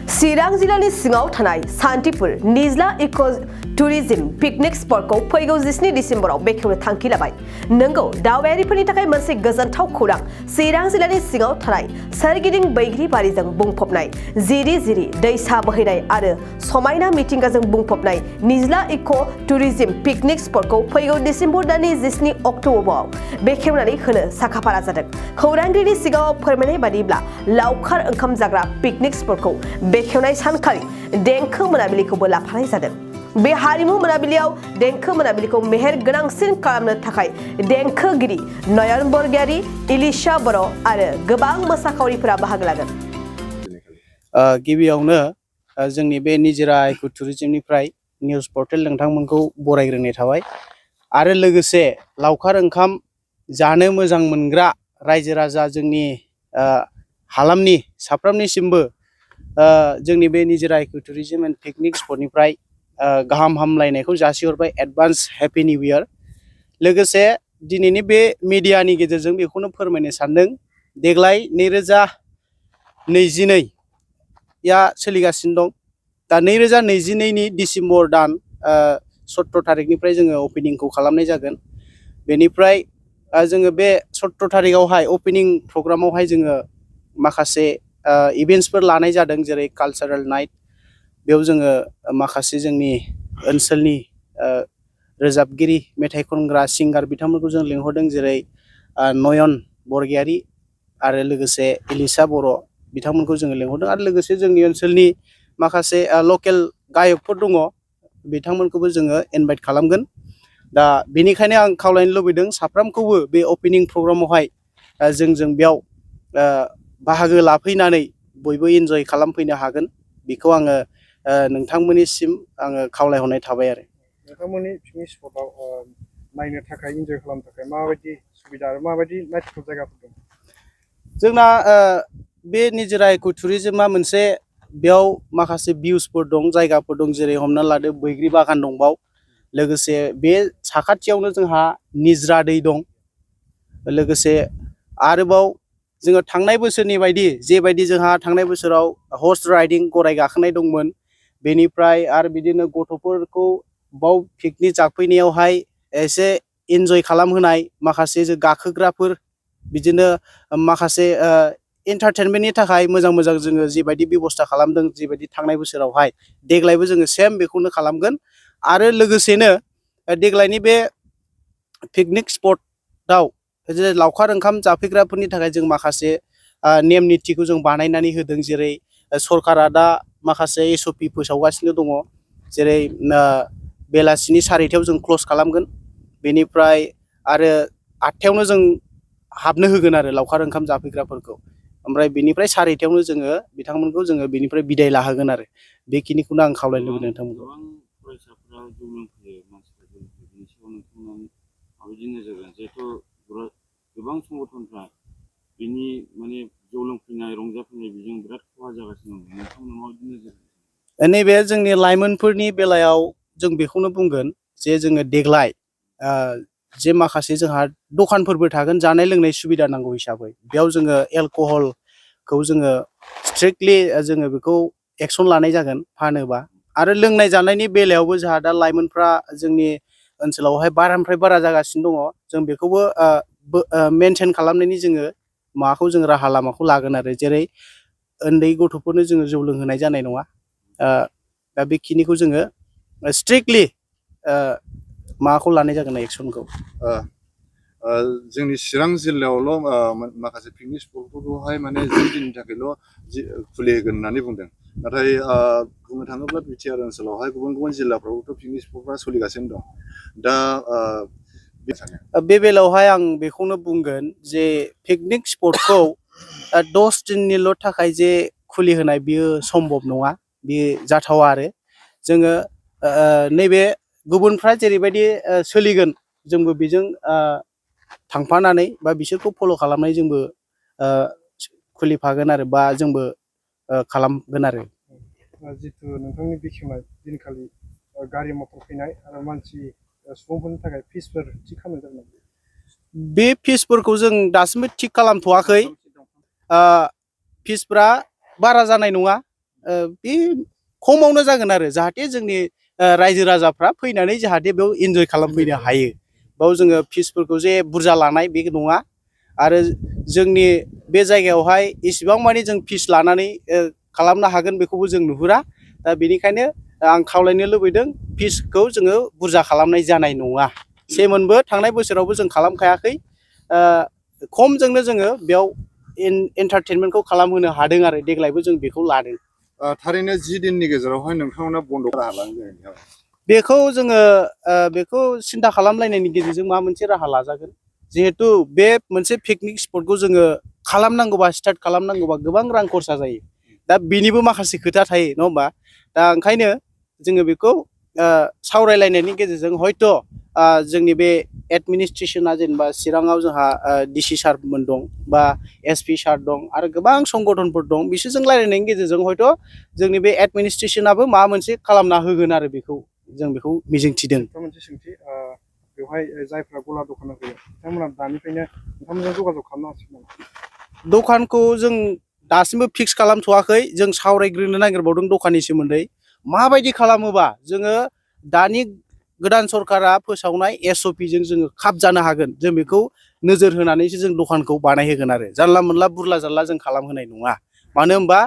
चिरां जिल्लानि सिङाव थानाय सान्तिपुर निजला इक' टुरिज्म पिकनिक स्पटखौ फैगौ 17 डिसेम्बराव बेखेवनो थांखि लाबाय। नंगौ, दावबायारिफोरनि थाखाय मोनसे गोजोनथाव खौरां। चिरां जिल्लानि सिङाव थानाय सोरगिदिं बैग्रि बारिजों बुंफबनाय, जिरि जिरि दैसा बोहैनाय आरो समायना मिथिंगाजों बुंफबनाय निजला इक' टुरिज्म पिकनिक स्पटखौ फैगौ डिसेम्बर दाननि 17 अक्ट'बराव बेखेवनानै होनो साखाफारा जादों। खौरांगिरिनि सिगाङाव फोरमायनाय बादिब्ला लावखार ओंखाम जाग्रा पिकनिक स्पटखौ बेखेवनाय सानखालि देंखो मोनाबिलिखौबो लाफानाय जादों। बे हारिमु मोनाबिलियाव देंखो मोनाबिलिखौ मेहेर गोनांसिन खालामनो थाखाय देंखोगिरि नयन बरगयारी, इलिशा बर' आरो गोबां मोसाखावरिफोरा बाहागो लागोन। गिबियावनो जोंनि बे निजोरा इक' टुरिज्मनिफ्राय निउज पर्टेल नोंथांमोनखौ बरायग्रोनाय थाबाय आरो लोगोसे लावखार ओंखाम जानो मोजां मोनग्रा रायजो राजा जोंनि हालामनि साफ्रोमनिसिमबो जोंनि बे निजोरा इक' टुरिज्म एन्ड पिकनिक स्पटनिफ्राय गाहाम हामलायनायखौ जासिहरबाय। Advance happy new year. लोगोसे दिनैनि बे मिडियानि गेजेरजों बेखौनो फोरमायनो सानदों, देग्लाय 2022 या सोलिगासिनो दं। दा 2022 नि डिसेम्बर दान 17 थारिखनिफ्राय जोङो अपेनिंखौ खालामनाय जागोन। बेनिफ्राय जोङो बे 17 थारिखआवहाय अपेनिं प्रग्रामावहाय जोङो माखासे इभेन्ट्सफोर लानाय जादों, जेरै कालचारेल नाइट। बेयाव जोङो माखासे जोंनि ओनसोलनि रोजाबगिरि, मेथाइ खनग्रा सिंगार बिथांमोनखौ जों लिंहरदों, जेरै नयन बरगयारी आरो लोगोसे इलिशा बर' बिथांमोनखौ जोङो लिंहरदों आरो लोगोसे जोंनि ओनसोलनि माखासे लकेल गायकफोर दङ, बिथांमोनखौबो जोङो इनभाइट खालामगोन। दा बेनिखायनो आं खावलायनो लुबैदों साफ्रोमखौबो बे अपेनिं प्रग्रामावहाय जोंजों बेयाव बाहागो लाफैनानै बयबो इन्जय खालामफैनो हागोन, बेखौ आङो नोंथांमोननिसिम आङो खावलायहरनाय थाबाय आरो। नोंथांमोननि पिकनिक स्पटआव नायनो थाखाय, इन्जय खालामनो थाखाय माबायदि सुबिदा आरो माबायदि नायथाव जायगाफोर दं? जोंना बे निजोरा इक' टुरिज्मआ मोनसे, बेयाव माखासे भिउसफोर दं, जायगाफोर दं, जेरै हमना लादो बैग्रि बागान दंबाव। लोगोसे बे साखाथियावनो जोंहा निज्रा दै दं। लोगोसे आरोबाव जोङो थांनाय बोसोरनि बायदि जेबायदि जोंहा थांनाय बोसोराव हर्स राइडिं गराय गाखोनाय दंमोन, बेनिफ्राय आरो बिदिनो गथ'फोरखौ बाव पिकनिक जाफैनायावहाय एसे इन्जय खालामहोनाय माखासे गाखोग्राफोर, बिदिनो माखासे एन्टारटेनमेन्टनि थाखाय मोजां मोजां जोङो जेबायदि बेब'स्था खालामदों, जेबायदि थांनाय बोसोरावहाय, देग्लायबो जोङो सेम बेखौनो खालामगोन। आरो लोगोसेनो देग्लायनि बे पिकनिक स्पटआव लावखार ओंखाम जाफैग्राफोरनि थाखाय जों माखासे नेम निथिखौ जों बानायनानै होदों, जेरै सरकारा दा माखासे SOP फोसावगासिनो दङ, जेरै बेलासिनि 4:00 जों क्ल'ज खालामगोन। बेनिफ्राय आरो 8:00 जों हाबनो होगोन आरो लावखार ओंखाम जाफैग्राफोरखौ। ओमफ्राय बेनिफ्राय 4:30 जोङो बिथांमोनखौ जोङो बेनिफ्राय बिदाय लाहोगोन आरो। बेखिनिखौनो आं खावलायनो लुबैदों नोंथांमोनखौ। गोबां फरायसाफोरा जौ लोंफैयो, मानसिफ्रा जौ लोंफैयो, बेनि सायाव नोंथांमोना माबायदि नोजोर होगोन? जिहेथु गोबां संगठनफ्रा बेनि माने जौ लोंफैनाय, रंजाफैनाय बेजों बिराद खहा जागासिनो दं। नोंथांमोना माबायदि नोजोर होगोन? नैबे जोंनि लाइमोनफोरनि बेलायाव जों बेखौनो बुंगोन जे जोङो देग्लाय जे माखासे जोंहा दखानफोरबो थागोन, जानाय लोंनाय सुबिदा नांगौ हिसाबै, बेयाव जोङो एलक'हलखौ जोङो स्ट्रिक्टलि जोङो बेखौ एक्सन लानाय जागोन फानोबा। आरो लोंनाय जानायनि बेलायावबो जोंहा दा लाइमोनफ्रा जोंनि ओनसोलावहाय बारानिफ्राय बारा जागासिनो दङ। जों बेखौबो मेनटेन खालामनायनि जोङो राहा लामाखौ लागोन आरो, जेरै उन्दै गथ'फोरनो जोङो जौ लोंहोनाय जानाय नङा। दा बेखिनिखौ जोङो स्ट्रिक्टलि माबाखौ लानाय जागोन, एक्सनखौ। जोंनि चिरां जिल्लायावल' माखासे पिकनिक स्पटफोरखौहाय माने 10 दिननि थाखायल' खुलिहोगोन होननानै बुंदों। नाथाय बुंनो थाङोब्ला बिटिआर ओनसोलावहाय गुबुन गुबुन जिल्लाफ्रावथ' पिकनिक स्पटफ्रा सोलिगासिनो दं। दा बे बेलायावहाय आं बेखौनो बुंगोन जे पिकनिक स्पटखौ 10 दिननिल' थाखाय जे खुलिहोनाय बियो सम्भब नङा, बियो जाथावा आरो। जोङो नैबे गुबुनफ्रा जेरैबायदि सोलिगोन, जोंबो बेजों थांफानानै बा बिसोरखौ फल' खालामनानै जोंबो खुलिफागोन आरो, बा जोंबो खालामगोन आरो। जितु नोंथांनि बेखेवनाय दिनखालि गारि मटर फैनाय आरो मानसि सुबुंफोरनि थाखाय फिसफोर थि खालामनाय जागोन नामा? बे फिसफोरखौ जों दासिमबो थिग खालामथ'वाखै। फिसफ्रा बारा जानाय नङा, बे खमावनो जागोन आरो जाहाथे जोंनि रायजो राजाफ्रा फैनानै जाहाथे बेयाव इन्जय खालामफैनो हायो बाव जोङो फिसफोरखौ जे बुरजा लानाय बे नङा आरो जोंनि बे जायगायावहाय इसिबां मानि जों फिस लानानै खालामनो हागोन बेखौबो जों नुहुरा दा बेनिखायनो आं खावलायनो लुबैदों फिसखौ जोङो बुरजा खालामनाय जानाय नङा सेमोनबो थांनाय बोसोरावबो जों खालामखायाखै खमजोंनो जोङो बेयाव एन्टारटेनमेन्टखौ खालामहोनो हादों आरो देग्लायबो जों बेखौ लादों थारैनो 10 दिननि गेजेरावहाय नोंथांमोना बन्द राहा लादों बेखौ जोङो बेखौ सिन्था खालामलायनायनि गेजेरजों माबा मोनसे राहा लाजागोन जिहेतु बे मोनसे पिकनिक स्पटखौ जोङो खालामनांगौबा स्टार्ट खालामनांगौबा गोबां रां खरसा जायो दा बेनिबो माखासे खोथा थायो नङा होमबा दा ओंखायनो जोङो बेखौ सावरायलायनायनि गेजेरजों हयथ' जोंनि बे एडमिनिस्ट्रेसना जेनेबा चिराङाव जोंहा डिसि सारमोन दं बा एसपि सार दं आरो गोबां संगठनफोर दं बिसोरजों रायलायनायनि गेजेरजों हयथ' जोंनि बे एडमिनिस्ट्रेसनाबो माबा मोनसे खालामना होगोन आरो बेखौ जों बेखौ मिजिंथिदों मोनसे सोंथि बेवहाय जायफ्रा गला दखान होयो बिथांमोना दानिफ्रायनो नोंथांमोनजों जगाजग खालामनांसिगोन दखानखौ जों दासिमबो फिक्स खालामथ'वाखै जों सावरायग्रोनो नागिरबावदों दखाननि सोमोन्दै माबायदि खालामोबा जोङो दानि गोदान सरकारा फोसावनाय SOPजों जोङो खाब जानो हागोन जों बेखौ नोजोर होनानैसो जों दखानखौ बानायहोगोन आरो जानला मोनला बुरला जारला जों खालामहोनाय नङा मानो होनबा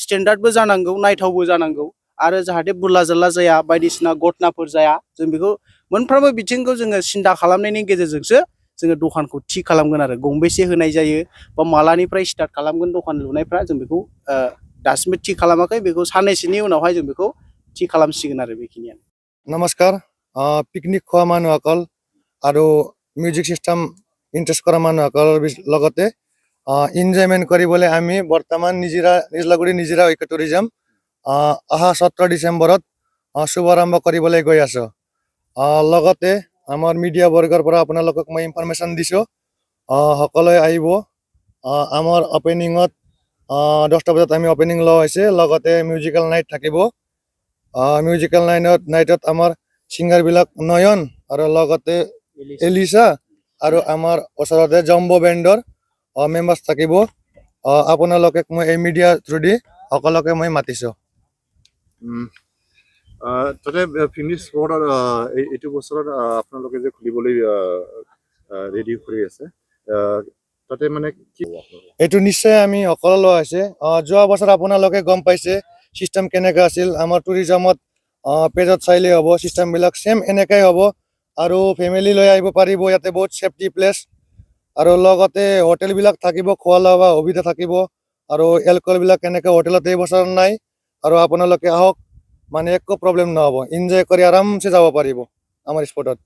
स्टेन्डार्डबो जानांगौ नायथावबो जानांगौ आरो जाहाथे बुरला जारला जाया बायदिसिना घटनाफोर जाया जों बेखौ मोनफ्रोमबो बिथिंखौ जोङो सिन्था खालामनायनि गेजेरजोंसो जोङो दखानखौ थि खालामगोन आरो गंबेसे होनाय जायो बा मालानिफ्राय स्टार्ट खालामगोन दखान लुनायफ्रा जों बेखौ दासिमबो थि खालामाखै बेखौ साननैसोनि उनावहाय जों बेखौ थि खालामसिगोन आरो बेखिनियानो नमस्कार पिकनिक खোৱা মানুহসকল আৰু মিউজিক সিস্টেম ইণ্টাৰেষ্ট কৰা মানুহসকলৰ লগতে এনজয়মেণ্ট কৰিবলৈ আমি বৰ্তমান নিজলাগুৰি নিজৰা ইকো টুৰিজম অহা 17 ডিচেম্বৰত শুভাৰম্ভ কৰিবলৈ গৈ আছো লগতে আমাৰ মিডিয়া বৰ্গৰ পৰা আপোনালোকক মই ইনফৰমেশ্যন দিছো সকলোৱে আহিব আমাৰ অপেনিঙত 10টা বজাত আমি অপেনিং লোৱা হৈছে লগতে মিউজিকেল নাইট থাকিব মিউজিকেল নাইটত আমাৰ সিংগাৰ বিলাক নয়ন আৰু লগতে এলিসা আৰু আমাৰ ওচৰতে জম্বো বেণ্ডৰ মেম্বাৰ্ছ থাকিব আপোনালোকক মই এই মিডিয়া থ্ৰুদি সকলোকে মই মাতিছো তাতে পিকনিক স্পট এইটো বছৰত আপোনালোকে যে খুলিবলৈ ৰেডি কৰি আছে তাতে মানে কি এইটো নিশ্চয় আমি সকলো লোৱা হৈছে যোৱা বছৰ আপোনালোকে গম পাইছে সিস্টেম কেনেকা আছিল আমাৰ টুৰিজমত পেজত চাইলে হ'ব সিস্টেম বিলাক সেম এনেকাই হ'ব আৰু ফ্যামিলি লৈ আহিব পাৰিব ইয়াতে বহুত সেফটি প্লেস আৰু লগতে হোটেল বিলাক থাকিব খোৱা লোৱা সুবিধা থাকিব আৰু এলকহল বিলাক এনেকা হোটেলত এই বছৰ নাই আৰু আপোনালোকে আহক মানে একো প্ৰবলেম নহব এনজয় কৰি আৰামছে যাব পাৰিব আমাৰ স্পটত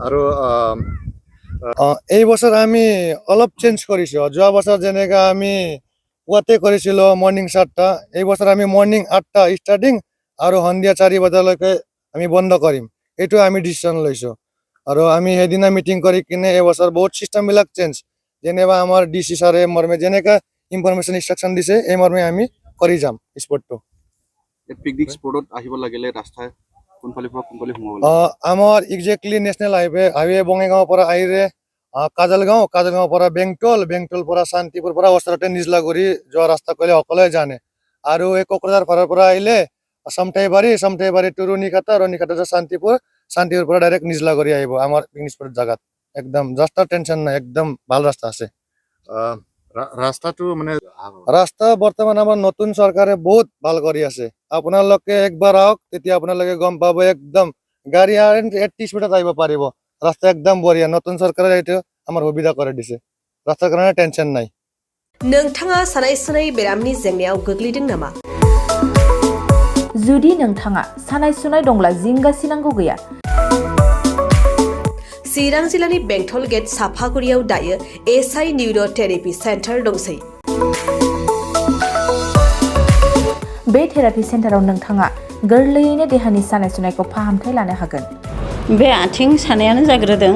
আৰু এই বছৰ আমি অলপ চেঞ্জ কৰিছো যোৱা বছৰ যেনেকা আমি পুৱাতে কৰিছিলো মৰ্নিং 7টা এই বছৰ আমি মৰ্নিং 8টা ষ্টাৰ্টিং আৰু সন্ধিয়া 4 বজালৈকে আমি বন্ধ কৰিম এইটো আমি ডিসিশন লৈছো আৰু আমি হেদিনা মিটিং কৰি কিনে এই বছৰ বহুত সিস্টেম বিলাক চেঞ্জ যেনেবা আমাৰ ডিসি সাৰে মৰ্মে যেনেকা ইনফৰমেশন ইনস্ট্ৰাকশন দিছে এই মৰ্মে আমি কৰি যাম স্পটটো পিকনিক স্পটত আহিব লাগিলে ৰাস্তা কোনফালে পৰা কোনফালে সোমাব আমাৰ এক্স্যাক্টলি নেশনেল হাইৱে বঙাইগাঁও পৰা আহিলে কাজলগাঁও পৰা বেংটল পৰা শান্তিপুৰ পৰা ওচৰতে নিজলাগুৰি যোৱা ৰাস্তা কলে সকলোৱে জানে আৰু এই কোকৰাঝাৰ ফালৰ পৰা আহিলে সামটাইবাৰী টু ৰনিখাতা শান্তিপুৰ পৰা ডাইৰেক্ট নিজলাগুৰি আহিব আমাৰ পিকনিক স্পট জাগাত একদম ৰাস্তাৰ টেনশন নাই একদম ভাল ৰাস্তা আছে ৰাস্তাটো মানে ৰাস্তা বৰ্তমান আমাৰ নতুন চৰকাৰে বহুত ভাল কৰি আছে আপোনালোকে একবাৰ আহক তেতিয়া আপোনালোকে গম পাব একদম গাড়ী 80 স্পিডত আহিব পাৰিব রাস্তা একদম বঢ়িয়া নতুন সরকারের এটা আমার সুবিধা করে দিছে রাস্তার কারণে টেনশন নাই नोंथाङा सानाय सुनाय बेरामनि जेंनायाव गोग्लैदों नामा जुदि नोंथाङा सानाय सुनाय दंब्ला जिंगासिनांगौ गैया चिरां जिल्लानि बेंटल गेट साफागुरियाव दायो SI निउरोथेरापि सेन्टार दंसै बे थेरापि सेन्टाराव नोंथाङा गोरलैयैनो देहानि सानाय सुनायखौ फाहामथाय लानो हागोन बे आथिं सानायानो जाग्रोदों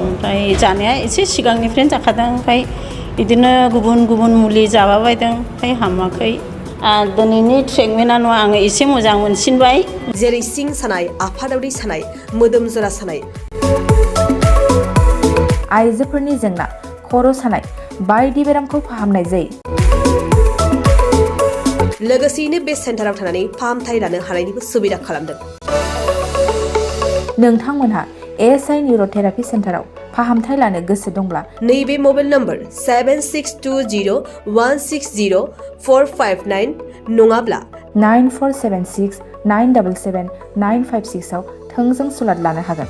ओमफ्राय जानाया एसे सिगांनिफ्रायनो जाखादों ओमफ्राय बिदिनो गुबुन मुलि जाबाबायदों ओमफ्राय हामाखै दिनैनि ट्रिटमेन्टआ नङा आङो एसे मोजां मोनसिनबाय जेरै सिं सानाय आफादावरि सानाय मोदोम जरा सानाय आइजोफोरनि जेंना खर' सानाय बायदि बेरामखौ फाहामनाय जायो लोगोसेयैनो बे सेन्टाराव थानानै फाहामथाय लानो हानायनिबो सुबिदा खालामदों। नोंथांमोनहा ASI निउर'थेरापि सेन्टाराव फाहामथाय लानो गोसो दंब्ला नैबे मबाइल नम्बर 7620160459 नङाब्ला 9476 977 956 आव थोंजों सुलाद लानो हागोन।